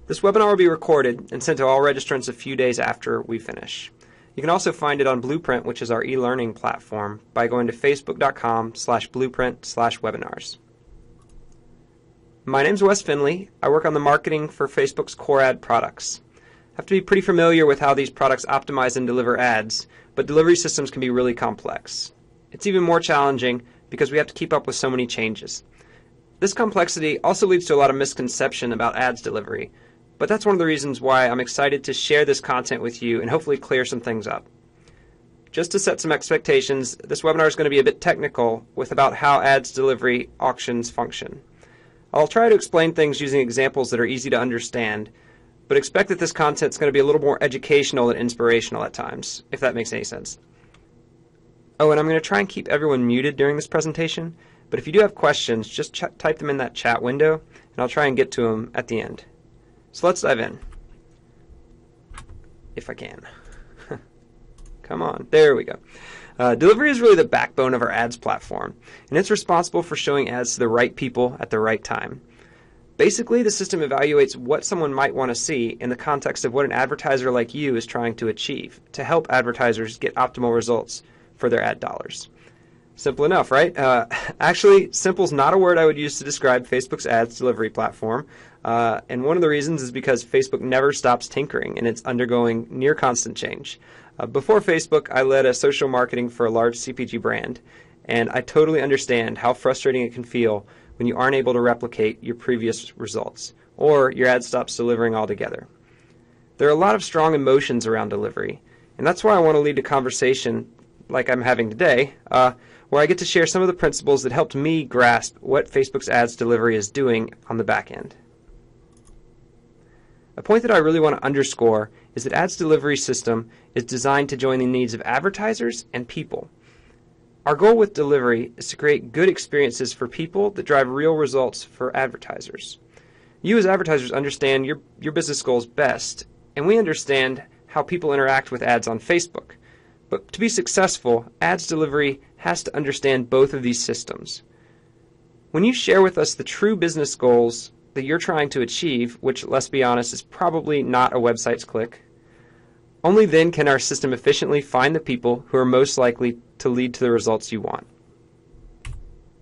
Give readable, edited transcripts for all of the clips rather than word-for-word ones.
This webinar will be recorded and sent to all registrants a few days after we finish. You can also find it on Blueprint, which is our e-learning platform, by going to facebook.com/blueprint/webinars. My name's Wes Finley. I work on the marketing for Facebook's core ad products. I have to be pretty familiar with how these products optimize and deliver ads, but delivery systems can be really complex. It's even more challenging because we have to keep up with so many changes. This complexity also leads to a lot of misconception about ads delivery, but that's one of the reasons why I'm excited to share this content with you and hopefully clear some things up. Just to set some expectations, this webinar is going to be a bit technical with about how ads delivery auctions function. I'll try to explain things using examples that are easy to understand, but expect that this content is going to be a little more educational than inspirational at times, if that makes any sense. Oh, and I'm going to try and keep everyone muted during this presentation, but if you do have questions, just type them in that chat window, and I'll try and get to them at the end. So let's dive in, if I can. Come on, there we go. Delivery is really the backbone of our ads platform, and it's responsible for showing ads to the right people at the right time. Basically, the system evaluates what someone might want to see in the context of what an advertiser like you is trying to achieve to help advertisers get optimal results for their ad dollars. Simple enough, right? Actually, simple is not a word I would use to describe Facebook's ads delivery platform, and one of the reasons is because Facebook never stops tinkering and it's undergoing near constant change. Before Facebook, I led a social marketing for a large CPG brand, and I totally understand how frustrating it can feel when you aren't able to replicate your previous results, or your ad stops delivering altogether. There are a lot of strong emotions around delivery, and that's why I want to lead a conversation like I'm having today, where I get to share some of the principles that helped me grasp what Facebook's ads delivery is doing on the back end. A point that I really want to underscore is that ads delivery system is designed to join the needs of advertisers and people. Our goal with delivery is to create good experiences for people that drive real results for advertisers. You as advertisers understand your business goals best, and we understand how people interact with ads on Facebook. But to be successful, ads delivery has to understand both of these systems. When you share with us the true business goals that you're trying to achieve, which, let's be honest, is probably not a website's click, only then can our system efficiently find the people who are most likely to lead to the results you want.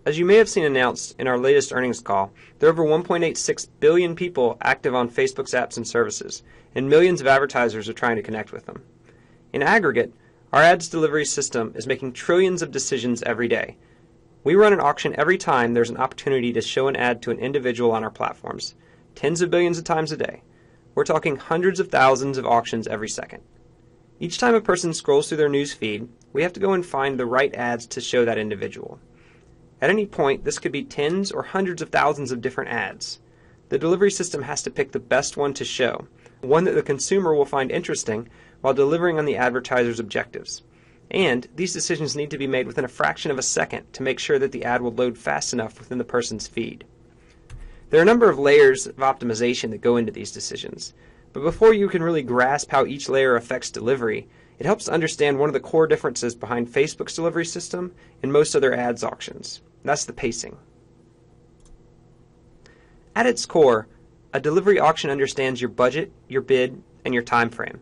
As you may have seen announced in our latest earnings call, there are over 1.86 billion people active on Facebook's apps and services, and millions of advertisers are trying to connect with them. In aggregate, our ads delivery system is making trillions of decisions every day. We run an auction every time there's an opportunity to show an ad to an individual on our platforms, tens of billions of times a day. We're talking hundreds of thousands of auctions every second. Each time a person scrolls through their news feed, we have to go and find the right ads to show that individual. At any point, this could be tens or hundreds of thousands of different ads. The delivery system has to pick the best one to show, one that the consumer will find interesting while delivering on the advertiser's objectives. And these decisions need to be made within a fraction of a second to make sure that the ad will load fast enough within the person's feed. There are a number of layers of optimization that go into these decisions, but before you can really grasp how each layer affects delivery, it helps to understand one of the core differences behind Facebook's delivery system and most other ads auctions. That's the pacing. At its core, a delivery auction understands your budget, your bid, and your time frame.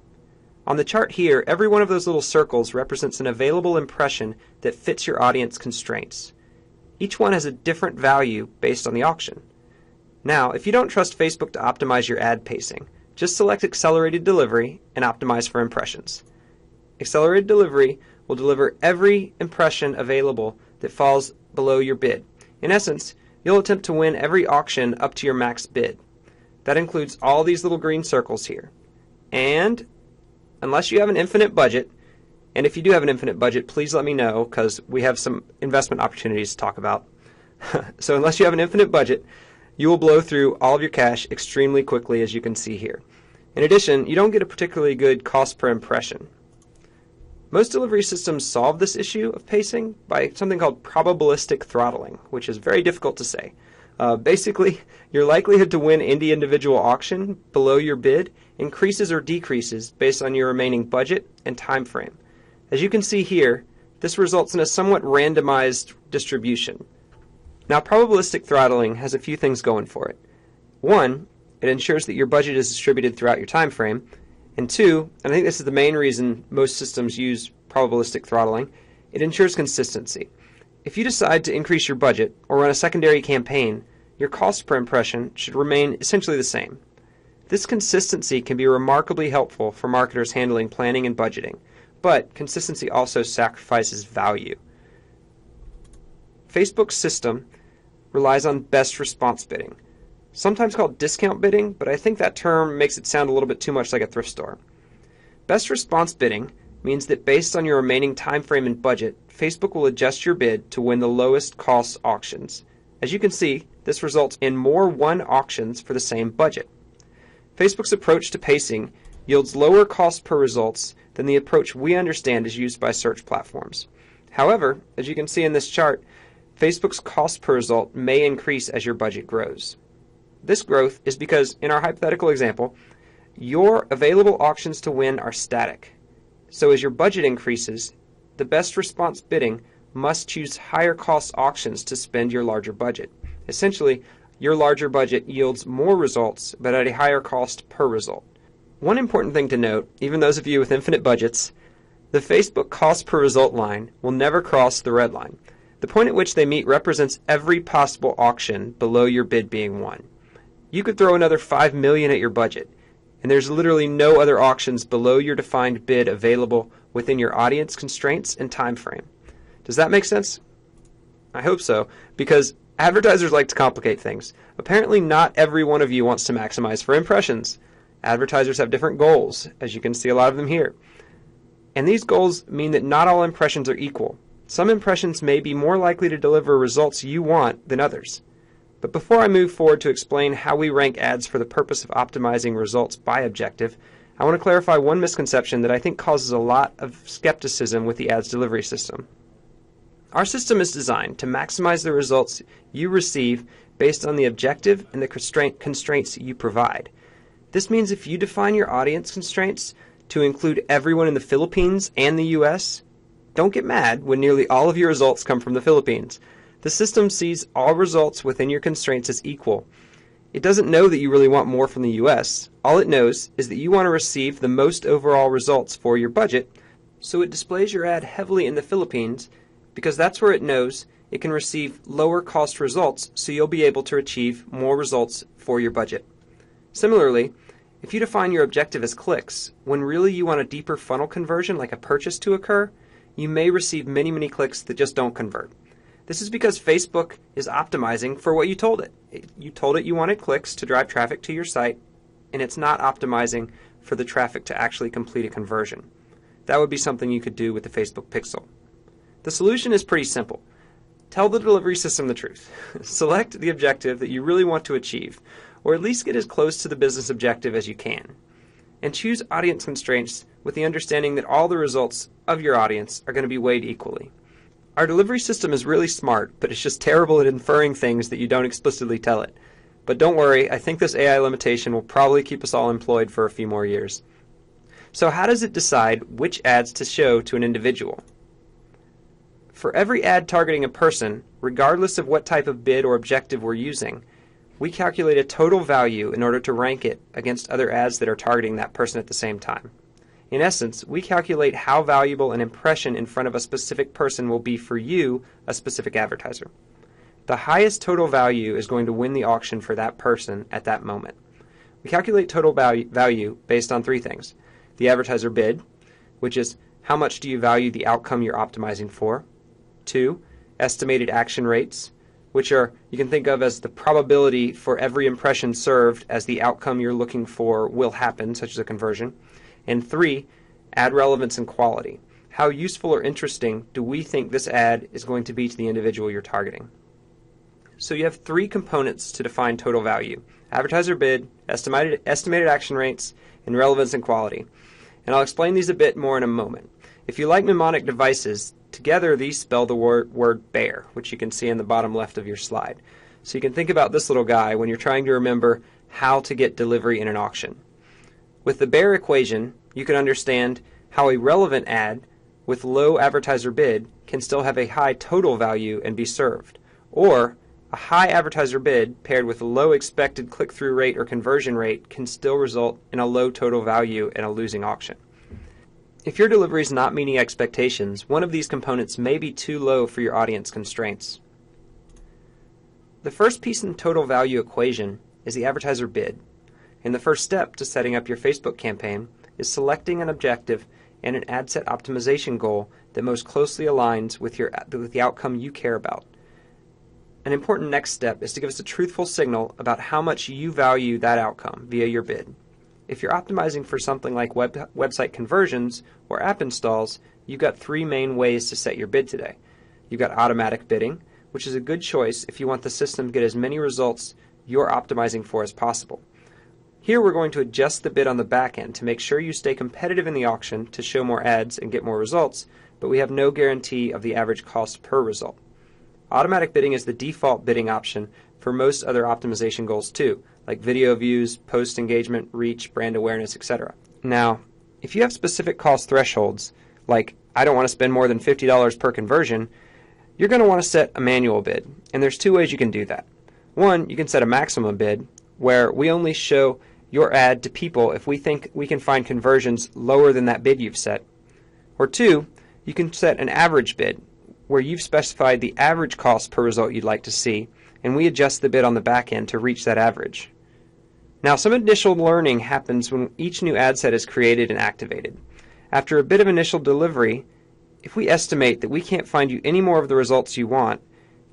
On the chart here, every one of those little circles represents an available impression that fits your audience constraints. Each one has a different value based on the auction. Now, if you don't trust Facebook to optimize your ad pacing, just select Accelerated Delivery and optimize for impressions. Accelerated Delivery will deliver every impression available that falls below your bid. In essence, you'll attempt to win every auction up to your max bid. That includes all these little green circles here. And unless you have an infinite budget, and if you do have an infinite budget, please let me know because we have some investment opportunities to talk about. So unless you have an infinite budget, you will blow through all of your cash extremely quickly, as you can see here. In addition, you don't get a particularly good cost per impression. Most delivery systems solve this issue of pacing by something called probabilistic throttling, which is very difficult to say. Basically, your likelihood to win any individual auction below your bid increases or decreases based on your remaining budget and time frame. As you can see here, this results in a somewhat randomized distribution. Now, probabilistic throttling has a few things going for it. One, it ensures that your budget is distributed throughout your time frame. And two, and I think this is the main reason most systems use probabilistic throttling, it ensures consistency. If you decide to increase your budget or run a secondary campaign, your cost per impression should remain essentially the same. This consistency can be remarkably helpful for marketers handling planning and budgeting, but consistency also sacrifices value. Facebook's system relies on best response bidding, sometimes called discount bidding, but I think that term makes it sound a little bit too much like a thrift store. Best response bidding means that based on your remaining time frame and budget, Facebook will adjust your bid to win the lowest cost auctions. As you can see, this results in more won auctions for the same budget. Facebook's approach to pacing yields lower cost per results than the approach we understand is used by search platforms. However, as you can see in this chart, Facebook's cost per result may increase as your budget grows. This growth is because, in our hypothetical example, your available auctions to win are static. So as your budget increases, the best response bidding must choose higher cost auctions to spend your larger budget. Essentially, your larger budget yields more results, but at a higher cost per result. One important thing to note, even those of you with infinite budgets, the Facebook cost per result line will never cross the red line. The point at which they meet represents every possible auction below your bid being won. You could throw another $5 million at your budget, and there's literally no other auctions below your defined bid available within your audience constraints and time frame. Does that make sense? I hope so, because advertisers like to complicate things. Apparently not every one of you wants to maximize for impressions. Advertisers have different goals, as you can see a lot of them here. And these goals mean that not all impressions are equal. Some impressions may be more likely to deliver results you want than others. But before I move forward to explain how we rank ads for the purpose of optimizing results by objective, I want to clarify one misconception that I think causes a lot of skepticism with the ads delivery system. Our system is designed to maximize the results you receive based on the objective and the constraints you provide. This means if you define your audience constraints to include everyone in the Philippines and the US, don't get mad when nearly all of your results come from the Philippines. The system sees all results within your constraints as equal. It doesn't know that you really want more from the US. All it knows is that you want to receive the most overall results for your budget, so it displays your ad heavily in the Philippines because that's where it knows it can receive lower cost results, so you'll be able to achieve more results for your budget. Similarly, if you define your objective as clicks, when really you want a deeper funnel conversion like a purchase to occur, you may receive many clicks that just don't convert. This is because Facebook is optimizing for what you told it. You told it you wanted clicks to drive traffic to your site, and it's not optimizing for the traffic to actually complete a conversion. That would be something you could do with the Facebook Pixel. The solution is pretty simple. Tell the delivery system the truth. Select the objective that you really want to achieve, or at least get as close to the business objective as you can. And choose audience constraints with the understanding that all the results of your audience are going to be weighed equally. Our delivery system is really smart, but it's just terrible at inferring things that you don't explicitly tell it. But don't worry, I think this AI limitation will probably keep us all employed for a few more years. So how does it decide which ads to show to an individual? For every ad targeting a person, regardless of what type of bid or objective we're using, we calculate a total value in order to rank it against other ads that are targeting that person at the same time. In essence, we calculate how valuable an impression in front of a specific person will be for you, a specific advertiser. The highest total value is going to win the auction for that person at that moment. We calculate total value based on three things. The advertiser bid, which is how much do you value the outcome you're optimizing for. 2, estimated action rates, which are, you can think of as the probability for every impression served as the outcome you're looking for will happen, such as a conversion. And 3, ad relevance and quality. How useful or interesting do we think this ad is going to be to the individual you're targeting? So you have 3 components to define total value: advertiser bid, estimated action rates, and relevance and quality. And I'll explain these a bit more in a moment. If you like mnemonic devices, together these spell the word bear, which you can see in the bottom left of your slide. So you can think about this little guy when you're trying to remember how to get delivery in an auction. With the bear equation, you can understand how a relevant ad with low advertiser bid can still have a high total value and be served. Or A high advertiser bid paired with a low expected click-through rate or conversion rate can still result in a low total value and a losing auction. If your delivery is not meeting expectations, one of these components may be too low for your audience constraints. The first piece in the total value equation is the advertiser bid, and the first step to setting up your Facebook campaign is selecting an objective and an ad set optimization goal that most closely aligns with the outcome you care about. An important next step is to give us a truthful signal about how much you value that outcome via your bid. If you're optimizing for something like website conversions or app installs, you've got three main ways to set your bid today. You've got automatic bidding, which is a good choice if you want the system to get as many results you're optimizing for as possible. Here we're going to adjust the bid on the back end to make sure you stay competitive in the auction to show more ads and get more results, but we have no guarantee of the average cost per result. Automatic bidding is the default bidding option for most other optimization goals too, like video views, post engagement, reach, brand awareness, etc. Now, if you have specific cost thresholds, like I don't want to spend more than $50 per conversion, you're going to want to set a manual bid, and there's two ways you can do that. One, you can set a maximum bid, where we only show your ad to people if we think we can find conversions lower than that bid you've set. Or two, you can set an average bid, where you've specified the average cost per result you'd like to see, and we adjust the bid on the back end to reach that average. Now, some initial learning happens when each new ad set is created and activated. After a bit of initial delivery, if we estimate that we can't find you any more of the results you want,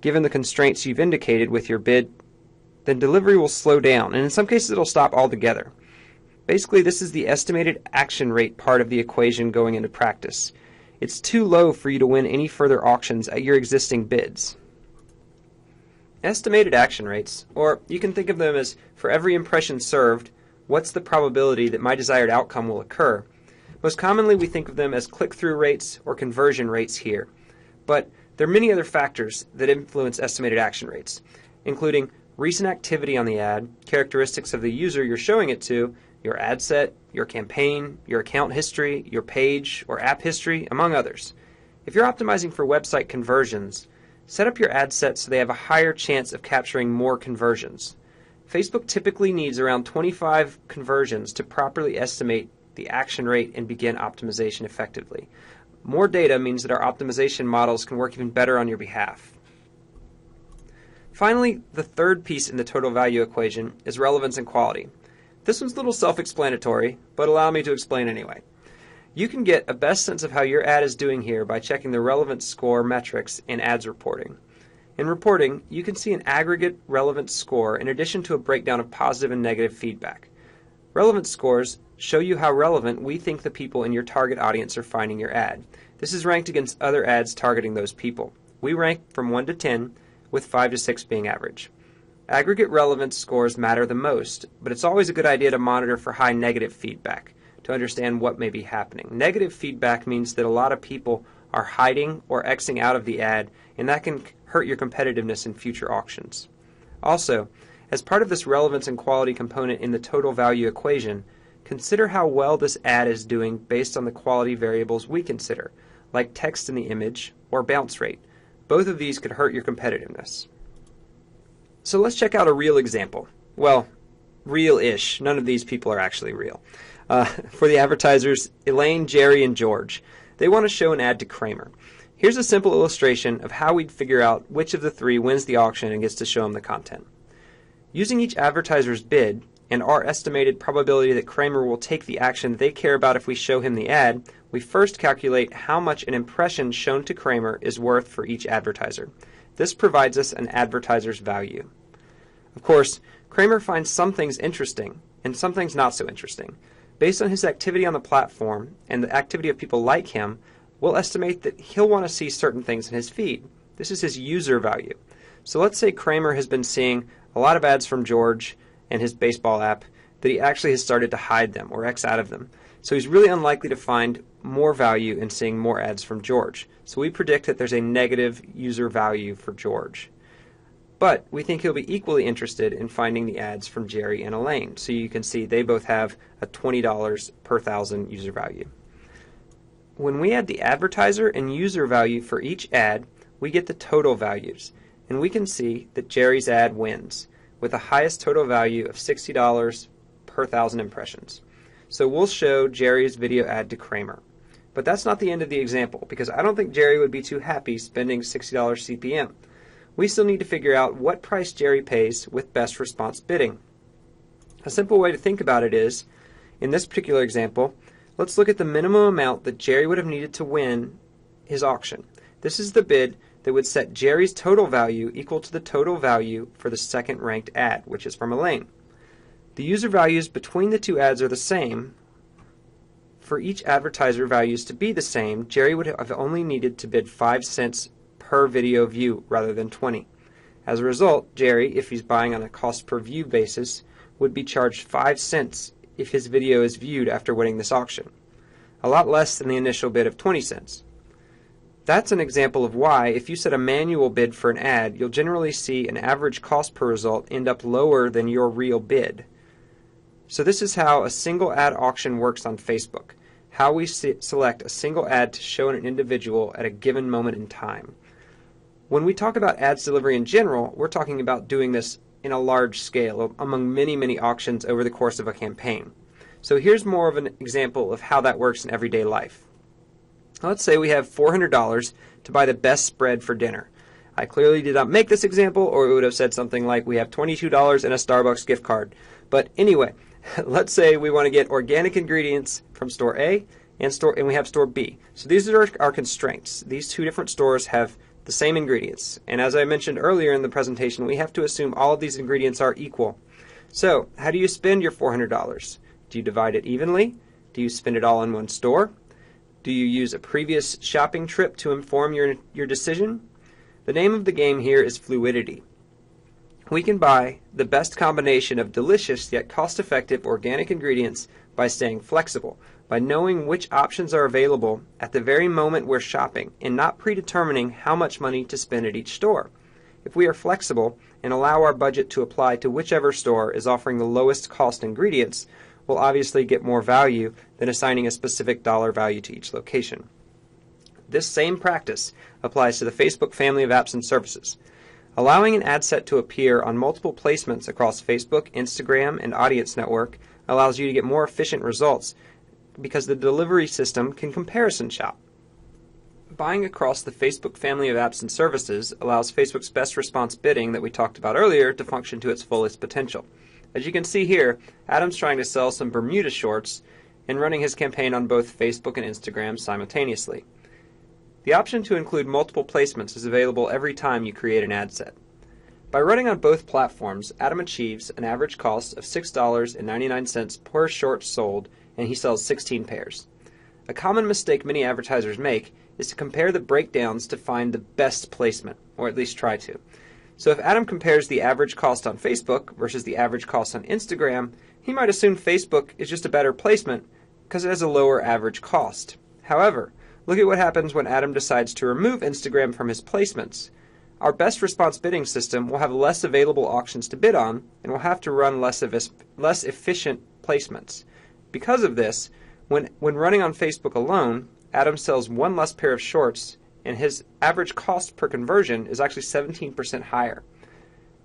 given the constraints you've indicated with your bid, then delivery will slow down, and in some cases it'll stop altogether. Basically, this is the estimated action rate part of the equation going into practice. It's too low for you to win any further auctions at your existing bids. Estimated action rates, or you can think of them as for every impression served, what's the probability that my desired outcome will occur? Most commonly we think of them as click-through rates or conversion rates here, but there are many other factors that influence estimated action rates, including recent activity on the ad, characteristics of the user you're showing it to, your ad set, your campaign, your account history, your page or app history, among others. If you're optimizing for website conversions, set up your ad set so they have a higher chance of capturing more conversions. Facebook typically needs around 25 conversions to properly estimate the action rate and begin optimization effectively. More data means that our optimization models can work even better on your behalf. Finally, the third piece in the total value equation is relevance and quality. This one's a little self-explanatory, but allow me to explain anyway. You can get a best sense of how your ad is doing here by checking the relevance score metrics in ads reporting. In reporting, you can see an aggregate relevance score in addition to a breakdown of positive and negative feedback. Relevance scores show you how relevant we think the people in your target audience are finding your ad. This is ranked against other ads targeting those people. We rank from 1 to 10, with 5 to 6 being average. Aggregate relevance scores matter the most, but it's always a good idea to monitor for high negative feedback to understand what may be happening. Negative feedback means that a lot of people are hiding or Xing out of the ad, and that can hurt your competitiveness in future auctions. Also, as part of this relevance and quality component in the total value equation, consider how well this ad is doing based on the quality variables we consider, like text in the image or bounce rate. Both of these could hurt your competitiveness. So let's check out a real example. Well, real-ish. None of these people are actually real. For the advertisers, Elaine, Jerry, and George, they want to show an ad to Kramer. Here's a simple illustration of how we'd figure out which of the three wins the auction and gets to show them the content. Using each advertiser's bid and our estimated probability that Kramer will take the action they care about if we show him the ad, we first calculate how much an impression shown to Kramer is worth for each advertiser. This provides us an advertiser's value. Of course, Kramer finds some things interesting and some things not so interesting. Based on his activity on the platform and the activity of people like him, we'll estimate that he'll want to see certain things in his feed. This is his user value. So let's say Kramer has been seeing a lot of ads from George and his baseball app, that he actually has started to hide them or X out of them. So he's really unlikely to find more value in seeing more ads from George. So we predict that there's a negative user value for George. But we think he'll be equally interested in finding the ads from Jerry and Elaine. So you can see they both have a $20 per thousand user value. When we add the advertiser and user value for each ad, we get the total values. and we can see that Jerry's ad wins, with the highest total value of $60 per 1,000 impressions. So we'll show Jerry's video ad to Kramer. But that's not the end of the example, because I don't think Jerry would be too happy spending $60 CPM. We still need to figure out what price Jerry pays with best response bidding. A simple way to think about it is, in this particular example, let's look at the minimum amount that Jerry would have needed to win his auction. This is the bid that would set Jerry's total value equal to the total value for the second ranked ad, which is from Elaine. The user values between the two ads are the same. For each advertiser values to be the same, Jerry would have only needed to bid 5 cents per video view rather than 20. As a result, Jerry, if he's buying on a cost per view basis, would be charged 5 cents if his video is viewed after winning this auction, a lot less than the initial bid of 20 cents. That's an example of why, if you set a manual bid for an ad, you'll generally see an average cost per result end up lower than your real bid. So this is how a single ad auction works on Facebook, how we select a single ad to show an individual at a given moment in time. When we talk about ads delivery in general, we're talking about doing this in a large scale among many auctions over the course of a campaign. So here's more of an example of how that works in everyday life. Let's say we have $400 to buy the best spread for dinner. I clearly did not make this example, or it would have said something like we have $22 and a Starbucks gift card. But anyway, let's say we want to get organic ingredients from store A and we have store B. So these are our constraints. These two different stores have the same ingredients. And as I mentioned earlier in the presentation, we have to assume all of these ingredients are equal. So how do you spend your $400? Do you divide it evenly? Do you spend it all in one store? Do you use a previous shopping trip to inform your decision? The name of the game here is fluidity. We can buy the best combination of delicious yet cost-effective organic ingredients by staying flexible, by knowing which options are available at the very moment we're shopping and not predetermining how much money to spend at each store. If we are flexible and allow our budget to apply to whichever store is offering the lowest cost ingredients, we'll obviously get more value than assigning a specific dollar value to each location. This same practice applies to the Facebook family of apps and services. Allowing an ad set to appear on multiple placements across Facebook, Instagram, and Audience Network allows you to get more efficient results because the delivery system can comparison shop. Buying across the Facebook family of apps and services allows Facebook's best response bidding that we talked about earlier to function to its fullest potential. As you can see here, Adam's trying to sell some Bermuda shorts and running his campaign on both Facebook and Instagram simultaneously. The option to include multiple placements is available every time you create an ad set. By running on both platforms, Adam achieves an average cost of $6.99 per short sold, and he sells 16 pairs. A common mistake many advertisers make is to compare the breakdowns to find the best placement, or at least try to. So if Adam compares the average cost on Facebook versus the average cost on Instagram, he might assume Facebook is just a better placement because it has a lower average cost. However, look at what happens when Adam decides to remove Instagram from his placements. Our best response bidding system will have less available auctions to bid on, and will have to run less efficient placements. Because of this, when running on Facebook alone, Adam sells one less pair of shorts, and his average cost per conversion is actually 17% higher.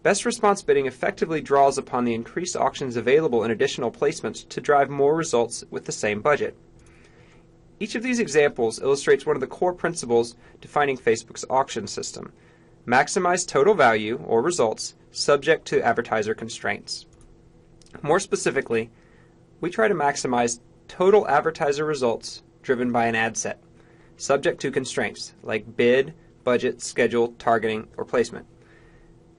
Best response bidding effectively draws upon the increased auctions available in additional placements to drive more results with the same budget. Each of these examples illustrates one of the core principles defining Facebook's auction system: maximize total value, or results, subject to advertiser constraints. More specifically, we try to maximize total advertiser results driven by an ad set, subject to constraints like bid, budget, schedule, targeting, or placement.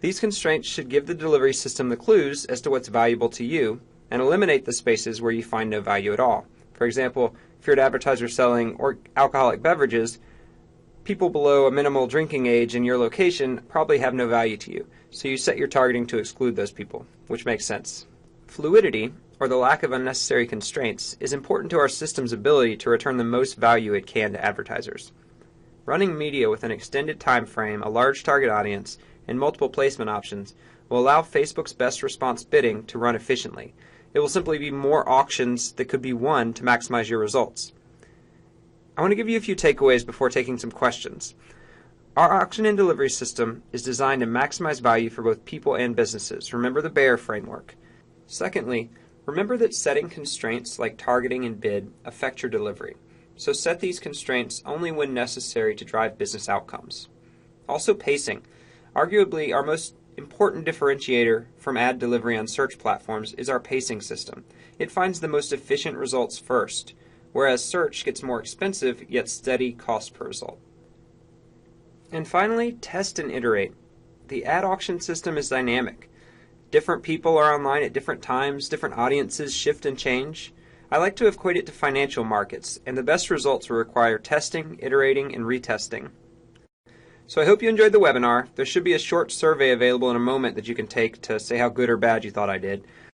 These constraints should give the delivery system the clues as to what's valuable to you and eliminate the spaces where you find no value at all. For example, if you're an advertiser selling alcoholic beverages, people below a minimal drinking age in your location probably have no value to you, so you set your targeting to exclude those people, which makes sense. Fluidity, or the lack of unnecessary constraints, is important to our system's ability to return the most value it can to advertisers. Running media with an extended time frame, a large target audience, and multiple placement options will allow Facebook's best response bidding to run efficiently. It will simply be more auctions that could be won to maximize your results. I want to give you a few takeaways before taking some questions. Our auction and delivery system is designed to maximize value for both people and businesses. Remember the Bayer framework. Secondly, remember that setting constraints like targeting and bid affect your delivery. So set these constraints only when necessary to drive business outcomes. Also pacing. Arguably, our most important differentiator from ad delivery on search platforms is our pacing system. It finds the most efficient results first, whereas search gets more expensive yet steady cost per result. And finally, test and iterate. The ad auction system is dynamic. Different people are online at different times, different audiences shift and change. I like to equate it to financial markets, and the best results will require testing, iterating, and retesting. So I hope you enjoyed the webinar. There should be a short survey available in a moment that you can take to say how good or bad you thought I did.